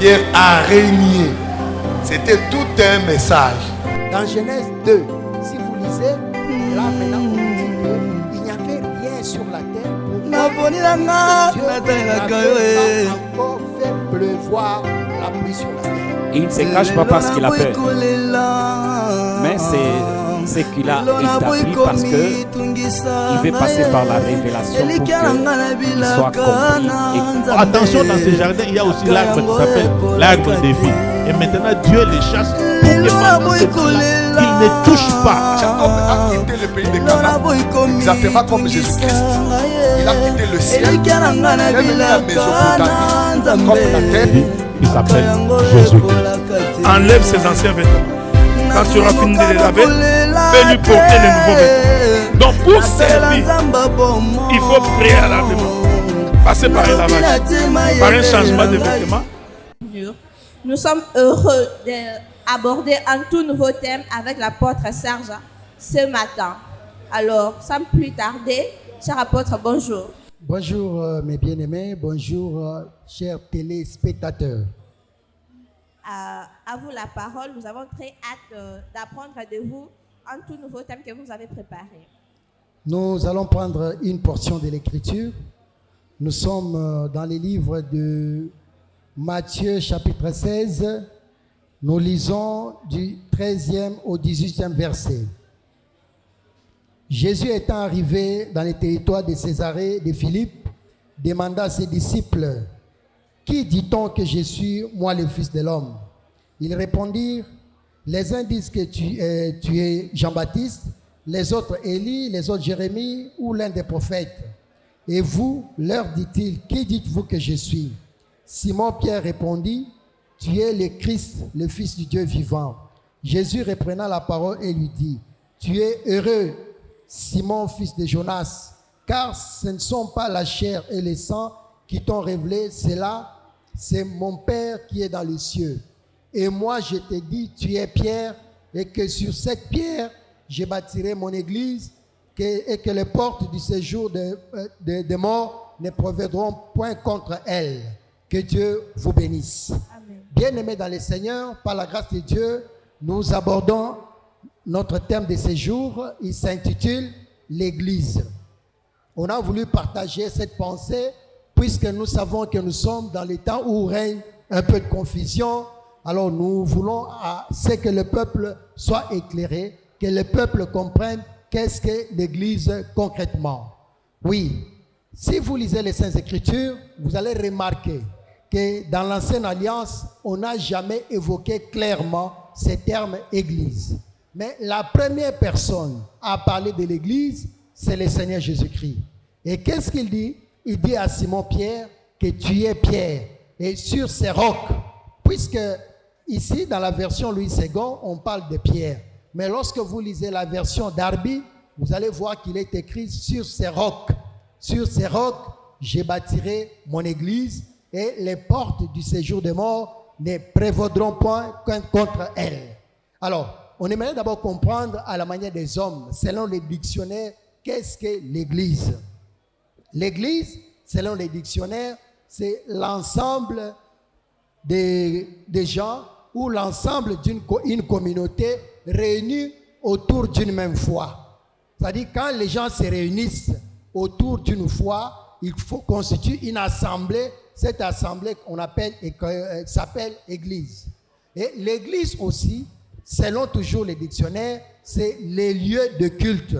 Pierre a régné. C'était tout un message. Dans Genèse 2, si vous lisez, là maintenant on dit qu'il n'y avait rien sur la terre pour Dieu n'avait pas encore fait pleuvoir la pluie sur la terre. Et il ne se cache pas parce qu'il a peur, mais c'est qu'il a établi parce qu'il veut passer par la révélation pour qu'il soit compris. Attention, dans ce jardin, il y a aussi l'arbre qui s'appelle l'arbre des vies. Et maintenant, Dieu les chasse pour que pendant cette vie-là, ils ne touchent pas. Jacob a quitté le pays de Canaan, exactement comme Jésus-Christ. Il a quitté le ciel, il a mis la Mésopotamie comme la terre. Il s'appelle Jésus-Christ. Enlève ses anciens vêtements. Quand tu auras fini de les laver, fais-lui porter les nouveaux vêtements. Donc pour servir, il faut préalablement passer par un lavage, par un changement de vêtements. Nous sommes heureux d'aborder un tout nouveau thème avec l'apôtre Serge ce matin. Alors, sans plus tarder, cher apôtre, bonjour. Bonjour mes bien-aimés, bonjour chers téléspectateurs. À vous la parole, nous avons très hâte d'apprendre de vous un tout nouveau thème que vous avez préparé. Nous allons prendre une portion de l'Écriture. Nous sommes dans les livres de Matthieu chapitre 16. Nous lisons du 13e au 18e verset. Jésus étant arrivé dans les territoires de Césarée de Philippe, demanda à ses disciples, « Qui dit-on que je suis, moi le Fils de l'homme » Ils répondirent, « Les uns disent que tu es Jean-Baptiste, les autres Élie, les autres Jérémie ou l'un des prophètes. Et vous, leur dit-il, qui dites-vous que je suis » Simon-Pierre répondit, « Tu es le Christ, le Fils du Dieu vivant. » Jésus reprenant la parole et lui dit, « Tu es heureux, Simon, fils de Jonas, car ce ne sont pas la chair et le sang qui t'ont révélé cela, c'est mon Père qui est dans les cieux. Et moi, je te dis, tu es Pierre, et que sur cette pierre, je bâtirai mon église, et que les portes du séjour de mort ne prévaudront point contre elle. Que Dieu vous bénisse. Amen. Bien-aimés dans le Seigneur, par la grâce de Dieu, nous abordons notre thème de ce jour. Il s'intitule « L'Église ». On a voulu partager cette pensée puisque nous savons que nous sommes dans les temps où règne un peu de confusion. Alors nous voulons à ce que le peuple soit éclairé, que le peuple comprenne qu'est-ce que l'Église concrètement. Oui, si vous lisez les Saintes Écritures, vous allez remarquer que dans l'Ancienne Alliance, on n'a jamais évoqué clairement ce terme « Église ». Mais la première personne à parler de l'Église, c'est le Seigneur Jésus-Christ. Et qu'est-ce qu'il dit? Il dit à Simon-Pierre que tu es Pierre. Et sur ces rocs, puisque ici, dans la version Louis II, on parle de Pierre. Mais lorsque vous lisez la version Darby, vous allez voir qu'il est écrit sur ces rocs. Sur ces rocs, je bâtirai mon Église et les portes du séjour des morts ne prévaudront point contre elle. Alors, on aimerait d'abord comprendre à la manière des hommes, selon les dictionnaires, qu'est-ce que l'Église? L'Église, selon les dictionnaires, c'est l'ensemble des gens ou l'ensemble d'une communauté réunie autour d'une même foi. C'est-à-dire quand les gens se réunissent autour d'une foi, il faut constituer une assemblée. Cette assemblée qu'on appelle s'appelle Église. Et l'Église aussi, selon toujours les dictionnaires, c'est les lieux de culte.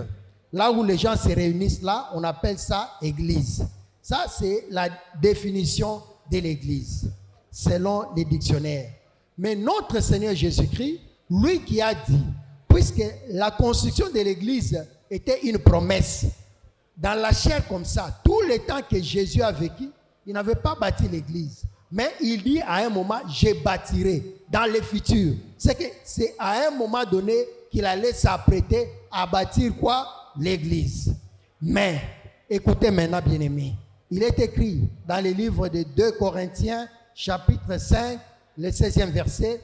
Là où les gens se réunissent, là, on appelle ça Église. Ça, c'est la définition de l'Église, selon les dictionnaires. Mais notre Seigneur Jésus-Christ, lui qui a dit, puisque la construction de l'Église était une promesse, dans la chair comme ça, tout le temps que Jésus a vécu, il n'avait pas bâti l'Église. Mais il dit à un moment, je bâtirai dans le futur. C'est que c'est à un moment donné qu'il allait s'apprêter à bâtir quoi? L'Église. Mais, écoutez maintenant, bien-aimés, il est écrit dans le livre de 2 Corinthiens, chapitre 5, le 16e verset,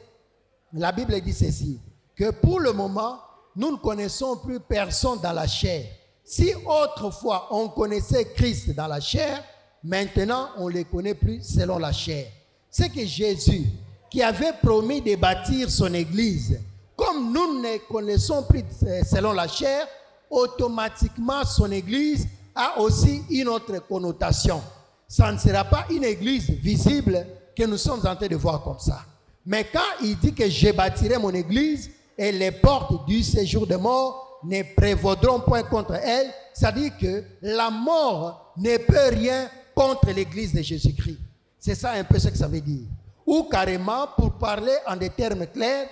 la Bible dit ceci, que pour le moment, nous ne connaissons plus personne dans la chair. Si autrefois on connaissait Christ dans la chair, maintenant on ne le connaît plus selon la chair. c'est que Jésus, qui avait promis de bâtir son église, comme nous ne connaissons plus selon la chair, automatiquement son église a aussi une autre connotation. Ça ne sera pas une église visible que nous sommes en train de voir comme ça. Mais quand il dit que je bâtirai mon église et les portes du séjour de mort ne prévaudront point contre elle, ça dit que la mort ne peut rien contre l'église de Jésus-Christ. C'est ça un peu ce que ça veut dire. Ou carrément, pour parler en des termes clairs,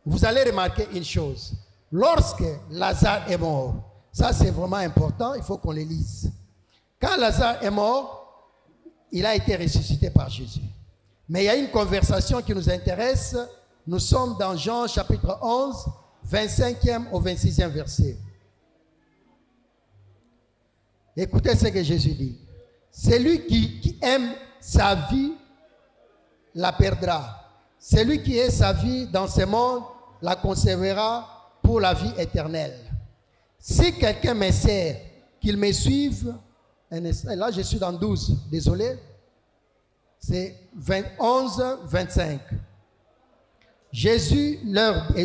vous allez remarquer une chose. Lorsque Lazare est mort, ça c'est vraiment important, il faut qu'on le lise. Quand Lazare est mort, il a été ressuscité par Jésus. Mais il y a une conversation qui nous intéresse. Nous sommes dans Jean chapitre 11, 25e au 26e verset. Écoutez ce que Jésus dit. Celui qui aime sa vie la perdra. Celui qui est sa vie dans ce monde la conservera pour la vie éternelle. Si quelqu'un me sert, qu'il me suive. Là, je suis dans 12, désolé. C'est 11, 25. Jésus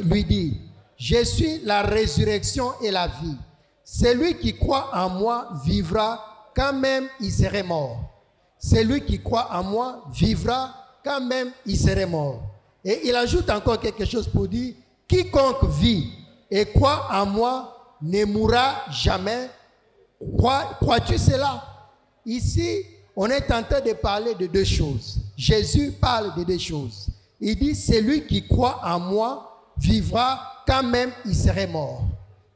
lui dit, je suis la résurrection et la vie. Celui qui croit en moi vivra quand même il serait mort. Celui qui croit en moi vivra quand même il serait mort. Et il ajoute encore quelque chose pour dire, quiconque vit et croit en moi ne mourra jamais. Crois-tu cela? Ici, on est en train de parler de deux choses. Jésus parle de deux choses. Il dit, celui qui croit en moi vivra quand même il serait mort.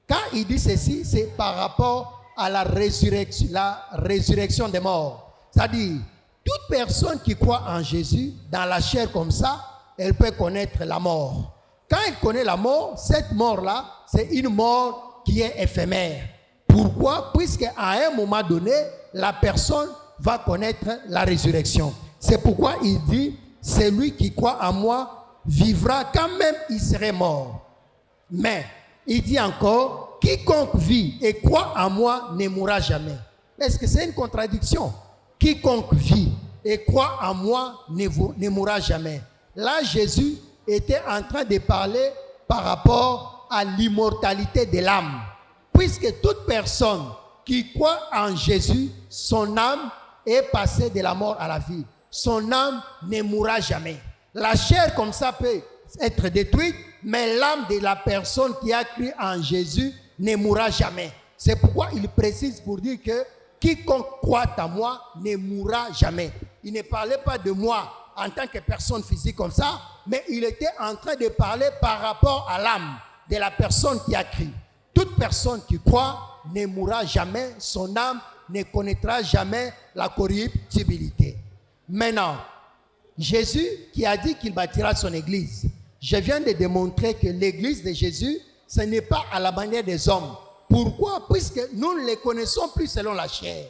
Quand il dit ceci, c'est par rapport à la résurrection des morts. C'est-à-dire, toute personne qui croit en Jésus, dans la chair comme ça, elle peut connaître la mort. Quand elle connaît la mort, cette mort-là, c'est une mort qui est éphémère. Pourquoi? Puisqu'à un moment donné, la personne va connaître la résurrection. C'est pourquoi il dit, celui qui croit en moi vivra quand même il serait mort. Mais, il dit encore, quiconque vit et croit en moi ne mourra jamais. Est-ce que c'est une contradiction? Quiconque vit et croit en moi ne mourra jamais. Là, Jésus était en train de parler par rapport à l'immortalité de l'âme. Puisque toute personne qui croit en Jésus, son âme est passée de la mort à la vie. Son âme ne mourra jamais. La chair comme ça peut être détruite, mais l'âme de la personne qui a cru en Jésus ne mourra jamais. C'est pourquoi il précise pour dire que quiconque croit en moi ne mourra jamais. Il ne parlait pas de moi en tant que personne physique comme ça, mais il était en train de parler par rapport à l'âme de la personne qui a cru. Toute personne qui croit ne mourra jamais, son âme ne connaîtra jamais la corruptibilité. Maintenant, Jésus qui a dit qu'il bâtira son église, je viens de démontrer que l'église de Jésus, ce n'est pas à la manière des hommes. Pourquoi? Puisque nous ne les connaissons plus selon la chair.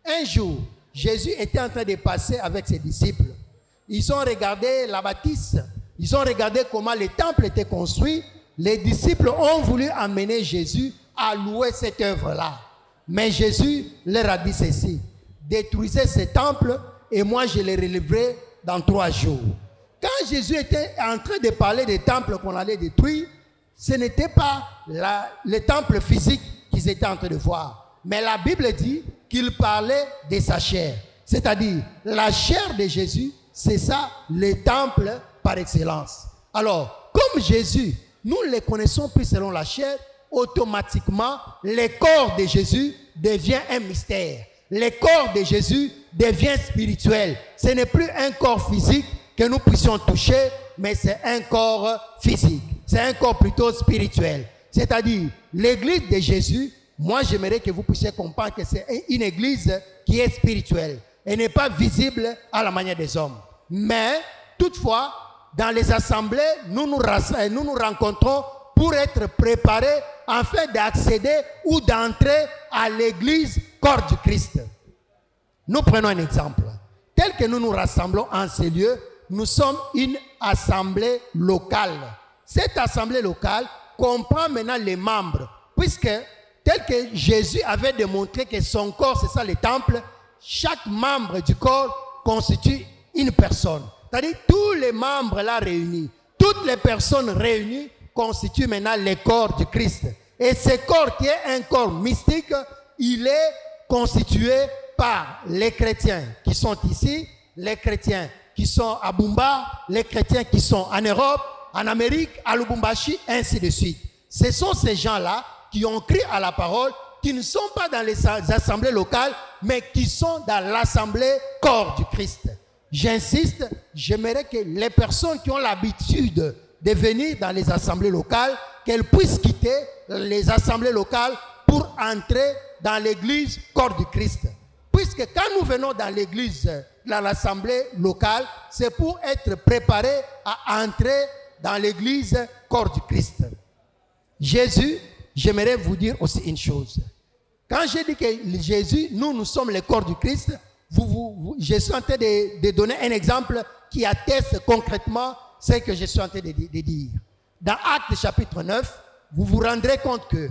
Un jour, Jésus était en train de passer avec ses disciples. Ils ont regardé la bâtisse, ils ont regardé comment le temple était construit. Les disciples ont voulu amener Jésus à louer cette œuvre-là. Mais Jésus leur a dit ceci, détruisez ce temple et moi je le relèverai dans 3 jours. Quand Jésus était en train de parler des temples qu'on allait détruire, ce n'était pas le temple physique qu'ils étaient en train de voir. Mais la Bible dit qu'il parlait de sa chair. C'est-à-dire, la chair de Jésus, c'est ça, le temple par excellence. Alors, comme Jésus, nous ne le connaissons plus selon la chair, automatiquement, le corps de Jésus devient un mystère. Le corps de Jésus devient spirituel. Ce n'est plus un corps physique que nous puissions toucher, mais c'est un corps physique. C'est un corps plutôt spirituel. C'est-à-dire, l'église de Jésus, moi j'aimerais que vous puissiez comprendre que c'est une église qui est spirituelle et n'est pas visible à la manière des hommes. Mais, toutefois, dans les assemblées, nous nous rencontrons pour être préparés afin d'accéder ou d'entrer à l'église corps du Christ. Nous prenons un exemple. Tel que nous nous rassemblons en ces lieux, nous sommes une assemblée locale. Cette assemblée locale comprend maintenant les membres, puisque tel que Jésus avait démontré que son corps, c'est ça le temple, chaque membre du corps constitue une personne. C'est-à-dire tous les membres là réunis, toutes les personnes réunies constituent maintenant le corps du Christ. Et ce corps qui est un corps mystique, il est constitué par les chrétiens qui sont ici, les chrétiens qui sont à Bumba, les chrétiens qui sont en Europe, en Amérique, à Lubumbashi, ainsi de suite. Ce sont ces gens-là qui ont cru à la parole, qui ne sont pas dans les assemblées locales, mais qui sont dans l'assemblée corps du Christ. J'insiste, j'aimerais que les personnes qui ont l'habitude de venir dans les assemblées locales, qu'elles puissent quitter les assemblées locales pour entrer dans l'église corps du Christ. Puisque quand nous venons dans l'église, dans l'assemblée locale, c'est pour être préparés à entrer dans l'église corps du Christ. Jésus, j'aimerais vous dire aussi une chose. Quand j'ai dit que Jésus, nous sommes le corps du Christ, je suis en train de donner un exemple qui atteste concrètement ce que je suis en train de dire. Dans Actes chapitre 9, vous vous rendrez compte que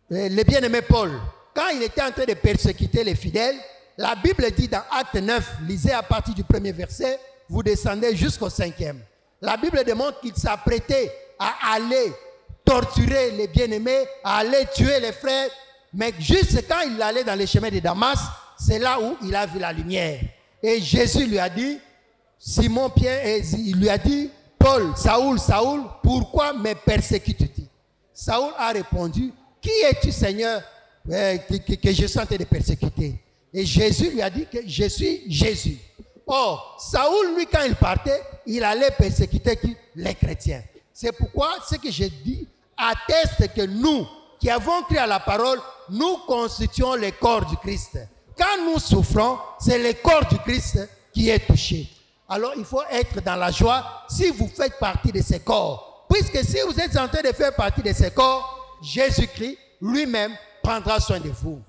le bien-aimé Paul, quand il était en train de persécuter les fidèles, la Bible dit dans Actes 9, lisez à partir du premier verset, vous descendez jusqu'au 5e. La Bible démontre qu'il s'apprêtait à aller torturer les bien-aimés, à aller tuer les frères, mais juste quand il allait dans les chemins de Damas, c'est là où il a vu la lumière. Et Jésus lui a dit, Simon Pierre, il lui a dit, Paul, Saoul, Saoul, pourquoi me persécutes-tu? Saoul a répondu, qui es-tu, Seigneur, que je suis en train de persécuter? Et Jésus lui a dit que je suis Jésus. Or, Saoul, lui, quand il partait, il allait persécuter les chrétiens. C'est pourquoi ce que je dis atteste que nous, qui avons cru à la parole, nous constituons le corps du Christ. Quand nous souffrons, c'est le corps du Christ qui est touché. Alors, il faut être dans la joie si vous faites partie de ce corps. Puisque si vous êtes en train de faire partie de ce corps, Jésus-Christ lui-même prendra soin de vous.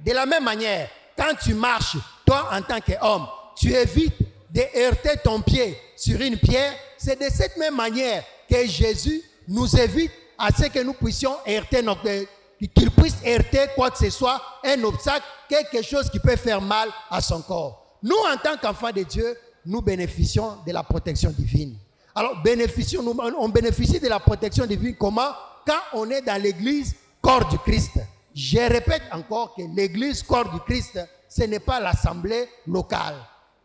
De la même manière, quand tu marches, toi en tant qu'homme, tu évites de heurter ton pied sur une pierre. C'est de cette même manière que Jésus nous évite à ce que nous puissions heurter qu'il puisse heurter quoi que ce soit, un obstacle, quelque chose qui peut faire mal à son corps. Nous, en tant qu'enfants de Dieu, nous bénéficions de la protection divine. Alors, on bénéficie de la protection divine comment? Quand on est dans l'église corps du Christ. Je répète encore que l'église corps du Christ, ce n'est pas l'assemblée locale.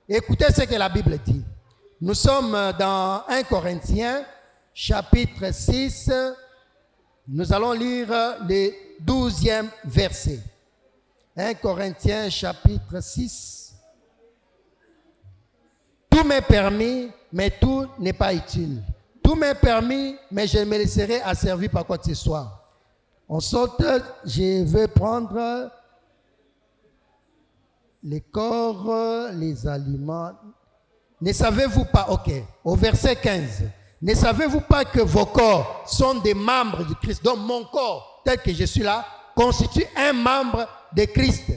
Écoutez ce que la Bible dit. Nous sommes dans 1 Corinthiens, chapitre 6. Nous allons lire le 12e verset. 1 Corinthiens, chapitre 6. Tout m'est permis, mais tout n'est pas utile. Tout m'est permis, mais je me laisserai asservir par quoi que ce soit. En sorte, je vais prendre les corps, les aliments. Ne savez-vous pas, ok, au verset 15, ne savez-vous pas que vos corps sont des membres du Christ? Donc mon corps, tel que je suis là, constitue un membre de Christ.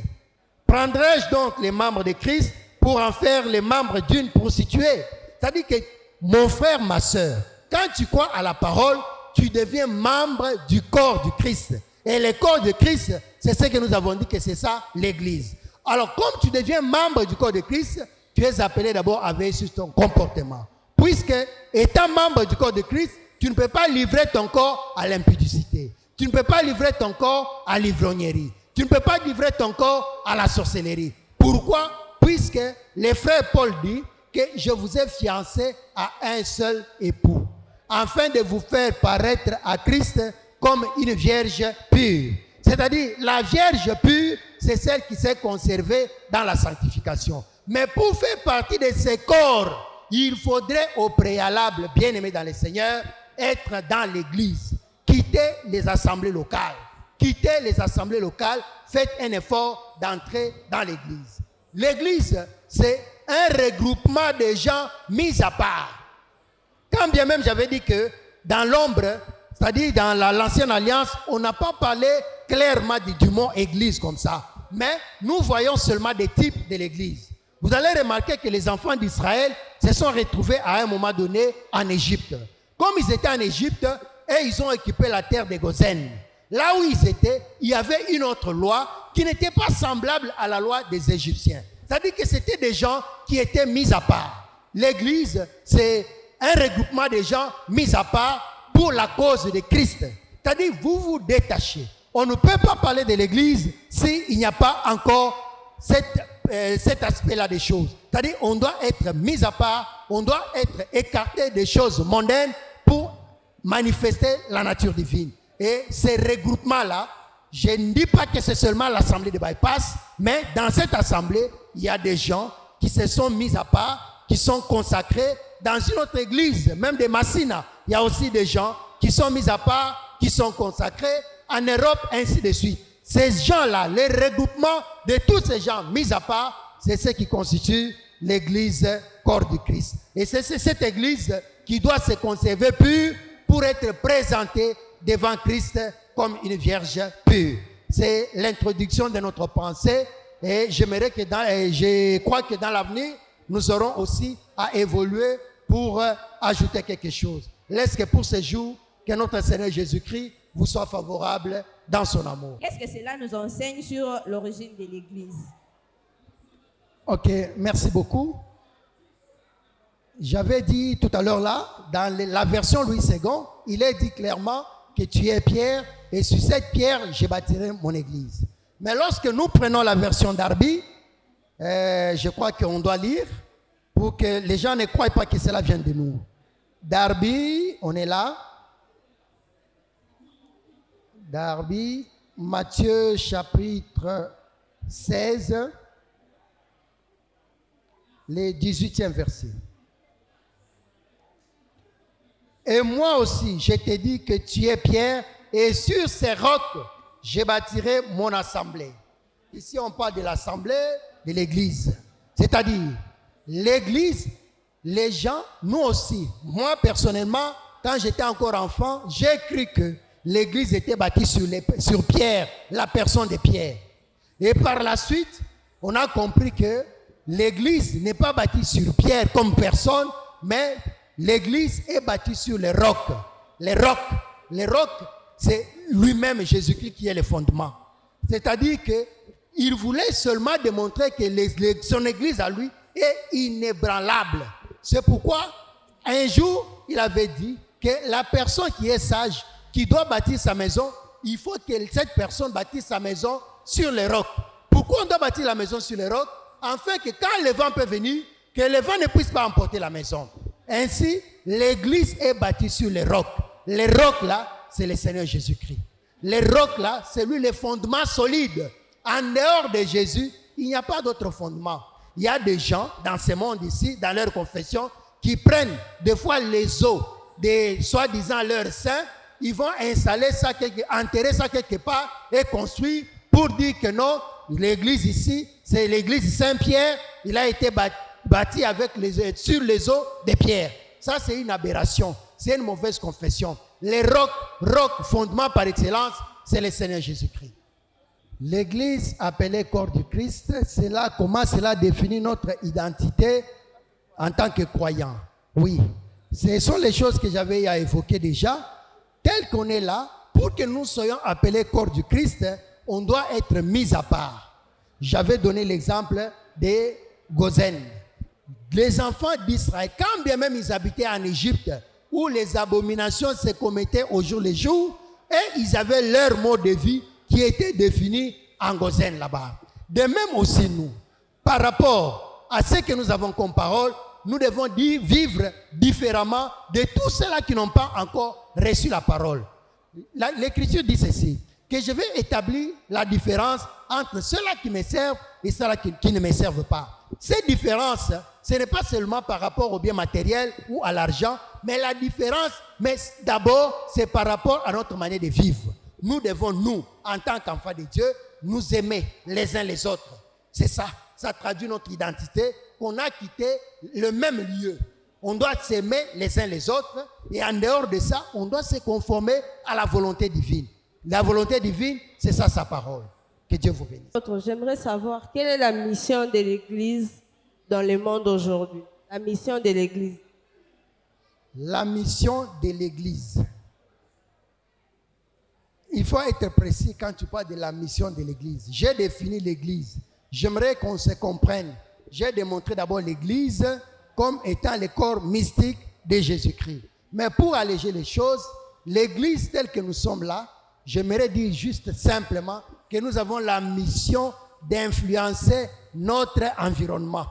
Prendrai-je donc les membres de Christ pour en faire les membres d'une prostituée? C'est-à-dire que mon frère, ma soeur, quand tu crois à la parole, tu deviens membre du corps du Christ. Et le corps du Christ, c'est ce que nous avons dit que c'est ça, l'église. Alors, comme tu deviens membre du corps de Christ, tu es appelé d'abord à veiller sur ton comportement. Puisque, étant membre du corps de Christ, tu ne peux pas livrer ton corps à l'impudicité. Tu ne peux pas livrer ton corps à l'ivrognerie. Tu ne peux pas livrer ton corps à la sorcellerie. Pourquoi? Puisque le frère Paul dit que je vous ai fiancé à un seul époux, afin de vous faire paraître à Christ comme une vierge pure. C'est-à-dire, la vierge pure, c'est celle qui s'est conservée dans la sanctification. Mais pour faire partie de ce corps, il faudrait au préalable, bien aimé dans le Seigneur, être dans l'église. Quitter les assemblées locales. Quitter les assemblées locales, faites un effort d'entrer dans l'église. L'église, c'est un regroupement de gens mis à part. Quand bien même j'avais dit que dans l'ombre, c'est-à-dire dans l'ancienne alliance, on n'a pas parlé clairement du mot église comme ça. Mais nous voyons seulement des types de l'église. Vous allez remarquer que les enfants d'Israël se sont retrouvés à un moment donné en Égypte. Comme ils étaient en Égypte, et ils ont occupé la terre de Gozen. Là où ils étaient, il y avait une autre loi qui n'était pas semblable à la loi des Égyptiens. C'est-à-dire que c'était des gens qui étaient mis à part. L'église, c'est un regroupement de gens mis à part pour la cause de Christ. C'est-à-dire, vous vous détachez. On ne peut pas parler de l'église s'il n'y a pas encore cet aspect-là des choses. C'est-à-dire, on doit être mis à part, on doit être écarté des choses mondaines pour manifester la nature divine. Et ces regroupements-là, je ne dis pas que c'est seulement l'assemblée de Bypass, mais dans cette assemblée, il y a des gens qui se sont mis à part, qui sont consacrés. Dans une autre église, même de Massina, il y a aussi des gens qui sont mis à part, qui sont consacrés. En Europe, ainsi de suite. Ces gens-là, les regroupements de tous ces gens mis à part, c'est ce qui constitue l'église corps du Christ. Et c'est cette église qui doit se conserver pure pour être présentée devant Christ comme une vierge pure. C'est l'introduction de notre pensée et je crois que dans l'avenir, nous aurons aussi à évoluer pour ajouter quelque chose. Laisse que pour ce jour, que notre Seigneur Jésus-Christ vous soit favorable dans son amour. Qu'est-ce que cela nous enseigne sur l'origine de l'Église? Ok, merci beaucoup. J'avais dit tout à l'heure là, dans la version Louis II, il est dit clairement que tu es Pierre et sur cette pierre, je bâtirai mon église. Mais lorsque nous prenons la version Darby, je crois qu'on doit lire pour que les gens ne croient pas que cela vient de nous. Darby, on est là. Darby, Matthieu chapitre 16, le 18e verset. Et moi aussi, je te dis que tu es Pierre, et sur ces rocs, je bâtirai mon assemblée. Ici, on parle de l'assemblée de l'église. C'est-à-dire, l'église, les gens, nous aussi. Moi, personnellement, quand j'étais encore enfant, j'ai cru que l'église était bâtie sur Pierre, la personne de Pierre. Et par la suite, on a compris que l'église n'est pas bâtie sur Pierre comme personne, mais l'église est bâtie sur les rocs. Les rocs, c'est lui-même Jésus-Christ qui est le fondement. C'est-à-dire qu'il voulait seulement démontrer que son église à lui est inébranlable. C'est pourquoi un jour, il avait dit que la personne qui est sage, qui doit bâtir sa maison, il faut que cette personne bâtisse sa maison sur les rocs. Pourquoi on doit bâtir la maison sur les rocs? Afin que quand le vent peut venir, que le vent ne puisse pas emporter la maison. Ainsi, l'église est bâtie sur les rocs. Les rocs là, c'est le Seigneur Jésus-Christ. Les rocs là, c'est lui le fondement solide. En dehors de Jésus, il n'y a pas d'autre fondement. Il y a des gens dans ce monde ici, dans leur confession, qui prennent des fois les os des soi-disant leurs saints. Ils vont installer ça, enterrer ça quelque part et construire pour dire que non, l'église ici, c'est l'église Saint-Pierre, il a été bâti sur les os de Pierre. Ça, c'est une aberration, c'est une mauvaise confession. Les rocs, fondement par excellence, c'est le Seigneur Jésus-Christ. L'église appelée corps du Christ, c'est là comment cela définit notre identité en tant que croyant. Oui, ce sont les choses que j'avais à évoquer déjà. Tel qu'on est là, pour que nous soyons appelés corps du Christ, on doit être mis à part. J'avais donné l'exemple de Gozen. Les enfants d'Israël, quand bien même ils habitaient en Égypte, où les abominations se commettaient au jour le jour, et ils avaient leur mode de vie qui était défini en Gozen là-bas. De même aussi nous, par rapport à ce que nous avons comme parole, nous devons vivre différemment de tous ceux-là qui n'ont pas encore reçu la parole. L'Écriture dit ceci, que je vais établir la différence entre ceux-là qui me servent et ceux-là qui ne me servent pas. Cette différence, ce n'est pas seulement par rapport au bien matériel ou à l'argent, mais la différence, mais d'abord, c'est par rapport à notre manière de vivre. Nous devons, nous, en tant qu'enfants de Dieu, nous aimer les uns les autres. C'est ça. Ça traduit notre identité, qu'on a quitté le même lieu. On doit s'aimer les uns les autres et en dehors de ça, on doit se conformer à la volonté divine. La volonté divine, c'est ça sa parole. Que Dieu vous bénisse. J'aimerais savoir quelle est la mission de l'Église dans le monde aujourd'hui. La mission de l'Église. La mission de l'Église. Il faut être précis quand tu parles de la mission de l'Église. J'ai défini l'Église. J'aimerais qu'on se comprenne. j'ai démontré d'abord l'Église comme étant le corps mystique de Jésus-Christ. Mais pour alléger les choses, l'Église telle que nous sommes là, j'aimerais dire juste simplement que nous avons la mission d'influencer notre environnement.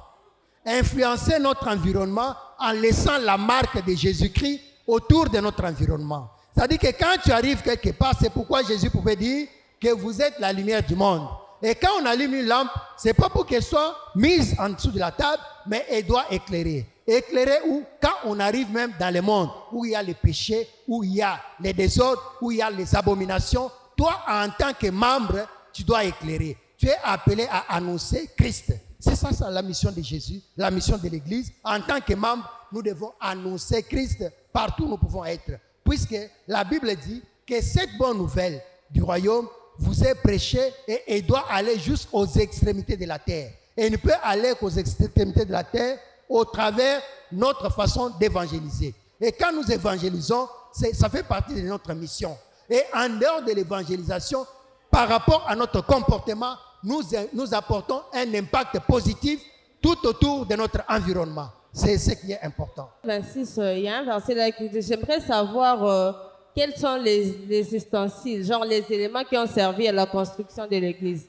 Influencer notre environnement en laissant la marque de Jésus-Christ autour de notre environnement. C'est-à-dire que quand tu arrives quelque part, c'est pourquoi Jésus pouvait dire que vous êtes la lumière du monde. Et quand on allume une lampe, ce n'est pas pour qu'elle soit mise en dessous de la table, mais elle doit éclairer. Éclairer où? Quand on arrive même dans le monde où il y a les péchés, où il y a les désordres, où il y a les abominations, toi, en tant que membre, tu dois éclairer. Tu es appelé à annoncer Christ. C'est ça la mission de Jésus, la mission de l'Église. En tant que membre, nous devons annoncer Christ partout où nous pouvons être. Puisque la Bible dit que cette bonne nouvelle du royaume vous est prêchée et elle doit aller jusqu'aux extrémités de la terre. Et elle ne peut aller qu'aux extrémités de la terre au travers notre façon d'évangéliser. Et quand nous évangélisons, ça fait partie de notre mission. Et en dehors de l'évangélisation, par rapport à notre comportement, nous apportons un impact positif tout autour de notre environnement. C'est ce qui est important. 26, il y a un verset là qui dit, j'aimerais savoir quels sont les ustensiles, genre les éléments qui ont servi à la construction de l'église.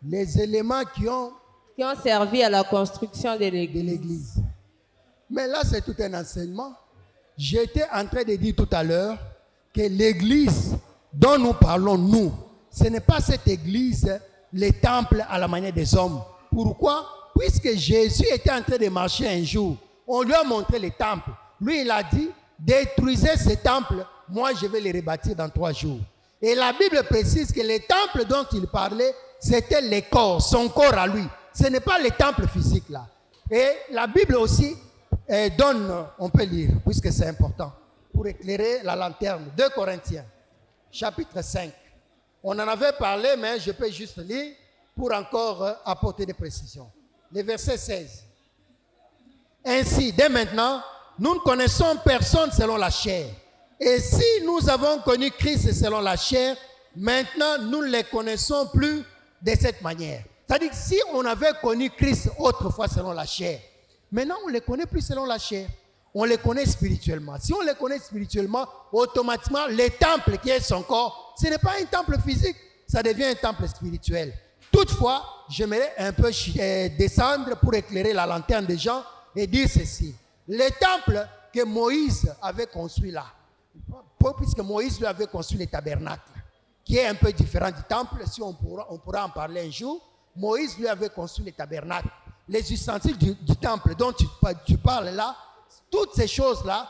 Les éléments qui ont servi à la construction de l'église. Mais là, c'est tout un enseignement. J'étais en train de dire tout à l'heure que l'église dont nous parlons, nous, ce n'est pas cette église, les temples à la manière des hommes. Pourquoi? Puisque Jésus était en train de marcher un jour, on lui a montré les temples. Lui, il a dit, détruisez ces temples, moi je vais les rebâtir dans 3 jours. Et la Bible précise que les temples dont il parlait, c'était les corps, son corps à lui. Ce n'est pas les temples physiques là. Et la Bible aussi donne, on peut lire, puisque c'est important, pour éclairer la lanterne. 2 Corinthiens, chapitre 5. On en avait parlé, mais je peux juste lire pour encore apporter des précisions. Le verset 16. Ainsi, dès maintenant, nous ne connaissons personne selon la chair. Et si nous avons connu Christ selon la chair, maintenant nous ne les connaissons plus de cette manière. C'est-à-dire que si on avait connu Christ autrefois selon la chair, maintenant on ne les connaît plus selon la chair. On les connaît spirituellement. Si on les connaît spirituellement, automatiquement, le temple qui est son corps, ce n'est pas un temple physique, ça devient un temple spirituel. Toutefois, j'aimerais un peu descendre pour éclairer la lanterne des gens et dire ceci. Le temple que Moïse avait construit là, puisque Moïse lui avait construit le tabernacle, qui est un peu différent du temple, si on pourra en parler un jour, Moïse lui avait construit le tabernacle. Les ustensiles du temple dont tu parles là, toutes ces choses-là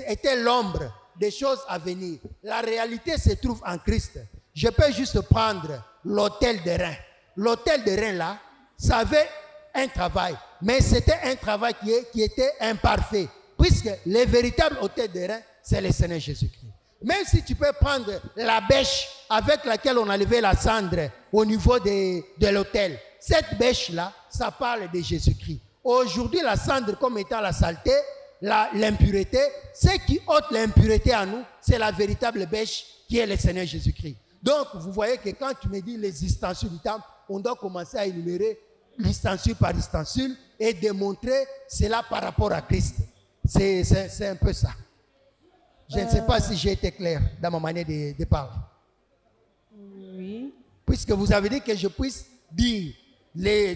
étaient l'ombre des choses à venir. La réalité se trouve en Christ. Je peux juste prendre l'autel de Reims. L'autel de Reims là, ça avait un travail, mais c'était un travail qui était imparfait, puisque le véritable autel de Reims, c'est le Seigneur Jésus-Christ. Même si tu peux prendre la bêche avec laquelle on a levé la cendre au niveau de l'autel, cette bêche-là, ça parle de Jésus-Christ. Aujourd'hui, la cendre comme étant la saleté, l'impureté, ce qui ôte l'impureté à nous, c'est la véritable bêche qui est le Seigneur Jésus-Christ. Donc, vous voyez que quand tu me dis les ustensiles du temple, on doit commencer à énumérer l'ustensile par ustensile et démontrer cela par rapport à Christ. C'est un peu ça. Je ne sais pas si j'ai été clair dans ma manière de parler. Oui. Puisque vous avez dit que je puisse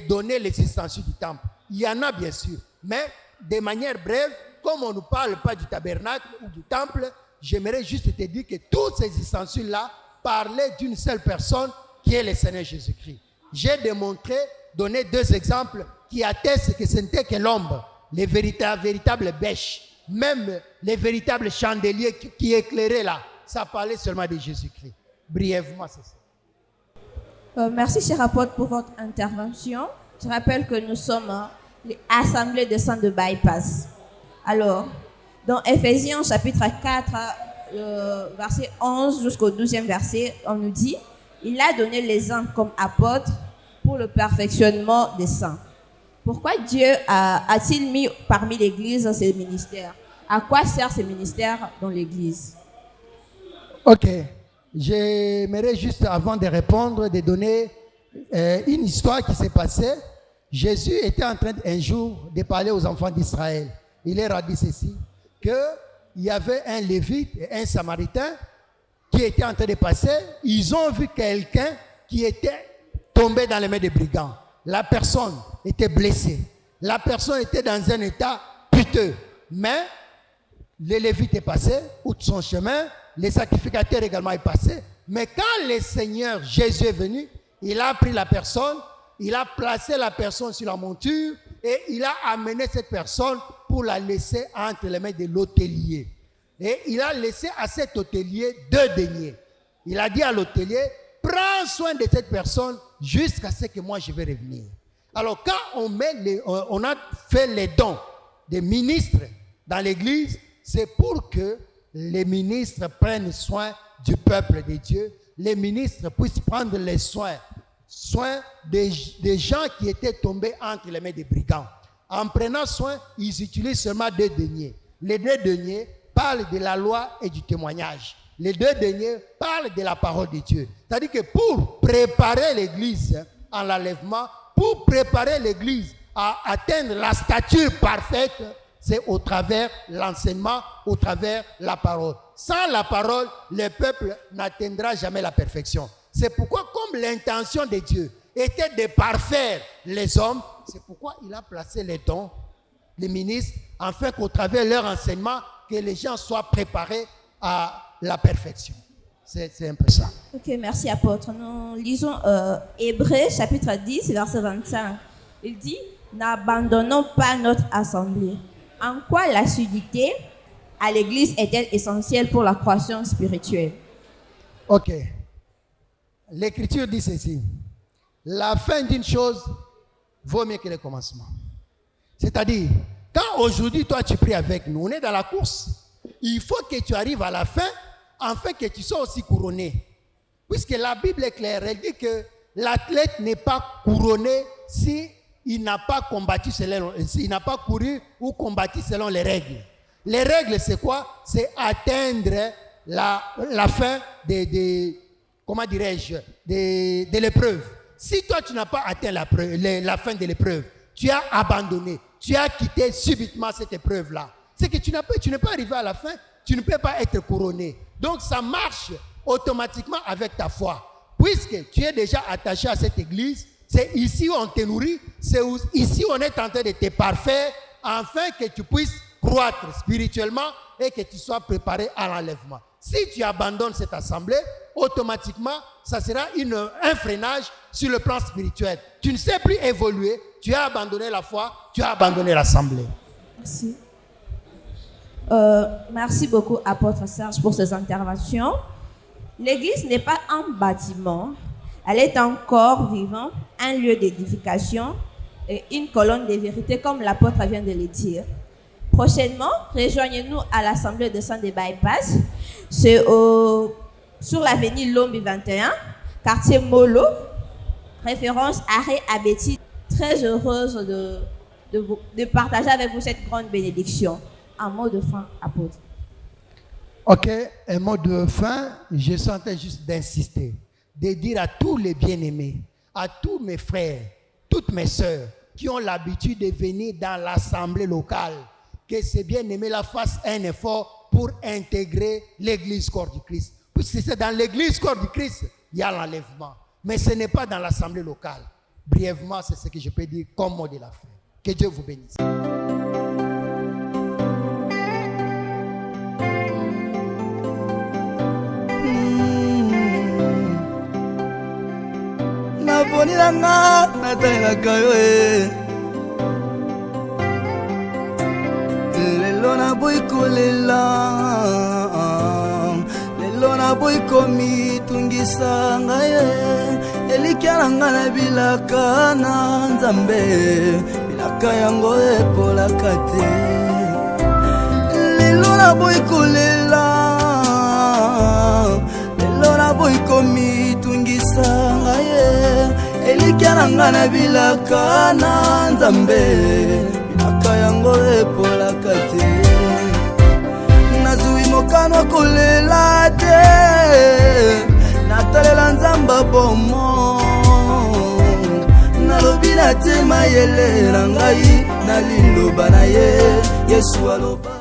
donner les ustensiles du temple. Il y en a bien sûr, mais de manière brève, comme on ne parle pas du tabernacle ou du temple, j'aimerais juste te dire que tous ces ustensiles-là parlaient d'une seule personne qui est le Seigneur Jésus-Christ. J'ai donné 2 exemples qui attestent que ce n'était que l'ombre, les véritables bêches. Même les véritables chandeliers qui éclairaient là, ça parlait seulement de Jésus-Christ. Brièvement, c'est ça. Merci, cher apôtre, pour votre intervention. Je rappelle que nous sommes l'Assemblée des Saints de Bypass. Alors, dans Éphésiens chapitre 4, verset 11 jusqu'au 12e verset, on nous dit « Il a donné les uns comme apôtres pour le perfectionnement des saints. » Pourquoi Dieu a-t-il mis parmi l'Église ces ministères? À quoi sert ces ministères dans l'Église? Ok. J'aimerais juste, avant de répondre, de donner une histoire qui s'est passée Jésus était en train un jour de parler aux enfants d'Israël. Il leur a dit ceci, qu'il y avait un Lévite et un Samaritain qui étaient en train de passer. Ils ont vu quelqu'un qui était tombé dans les mains des brigands. La personne était blessée. La personne était dans un état piteux. Mais le Lévite est passé, outre son chemin, les sacrificateurs également est passé. Mais quand le Seigneur Jésus est venu, il a pris la personne, il a placé la personne sur la monture et il a amené cette personne pour la laisser entre les mains de l'hôtelier. Et il a laissé à cet hôtelier 2 deniers. Il a dit à l'hôtelier, prends soin de cette personne jusqu'à ce que moi je vais revenir. Alors quand on a fait les dons des ministres dans l'église, c'est pour que les ministres prennent soin du peuple de Dieu. Les ministres puissent prendre les soin des gens qui étaient tombés entre les mains des brigands. En prenant soin, ils utilisent seulement 2 deniers. Les 2 deniers parlent de la loi et du témoignage. Les 2 deniers parlent de la parole de Dieu. C'est-à-dire que pour préparer l'église en l'enlèvement, pour préparer l'église à atteindre la stature parfaite, c'est au travers l'enseignement, au travers la parole. Sans la parole, le peuple n'atteindra jamais la perfection. C'est pourquoi, comme l'intention de Dieu était de parfaire les hommes, c'est pourquoi il a placé les dons, les ministres, afin qu'au travers leur enseignement, que les gens soient préparés à la perfection. C'est un peu ça. Ok, merci apôtre. Nous lisons Hébreux chapitre 10, verset 25. Il dit, n'abandonnons pas notre assemblée. En quoi l'assiduité à l'église est-elle essentielle pour la croissance spirituelle? Ok. L'Écriture dit ceci. La fin d'une chose vaut mieux que le commencement. C'est-à-dire, quand aujourd'hui toi tu pries avec nous, on est dans la course, il faut que tu arrives à la fin afin que tu sois aussi couronné. Puisque la Bible est claire, elle dit que l'athlète n'est pas couronné si il n'a pas combattu s'il n'a pas couru ou combattu selon les règles. Les règles, c'est quoi? C'est atteindre la fin comment dirais-je, de l'épreuve. Si toi, tu n'as pas atteint la fin de l'épreuve, tu as abandonné, tu as quitté subitement cette épreuve-là. C'est que tu n'es pas arrivé à la fin, tu ne peux pas être couronné. Donc, ça marche automatiquement avec ta foi. Puisque tu es déjà attaché à cette église, c'est ici où on te nourrit, c'est ici où on est en train de te parfaire, afin que tu puisses croître spirituellement et que tu sois préparé à l'enlèvement. Si tu abandonnes cette assemblée, automatiquement, ça sera un freinage sur le plan spirituel. Tu ne sais plus évoluer, tu as abandonné la foi, tu as abandonné l'assemblée. Merci. Merci beaucoup, apôtre Serge, pour ces interventions. L'église n'est pas un bâtiment, elle est un corps vivant, un lieu d'édification et une colonne de vérité, comme l'apôtre vient de le dire. Prochainement, rejoignez-nous à l'Assemblée de Saints de Bypass. C'est sur l'avenue Lombi 21, quartier Molo, référence Arrêt Abeti. Très heureuse de partager avec vous cette grande bénédiction. Un mot de fin, apôtre. Ok, un mot de fin, je sentais juste d'insister, de dire à tous les bien-aimés, à tous mes frères, toutes mes sœurs qui ont l'habitude de venir dans l'assemblée locale, que ces bien-aimés-là fassent un effort pour intégrer l'église corps du Christ. Puisque c'est dans l'église corps du Christ, il y a l'enlèvement. Mais ce n'est pas dans l'assemblée locale. Brièvement, c'est ce que je peux dire comme mot de la fin. Que Dieu vous bénisse. Lelona boy kolela, lelona boy komi tungisa ngaye, elikia ngana bilaka na nzambe, bilaka yango epola kate. Lelona boy kolela, lelona boy komi tungisa ngaye, elikia ngana bilaka na nzambe. Kayango epola kate nazui mokano kolela te natalela nzamba bomo nalobi na te mayele na ngai na liloba na ye Yesu aloba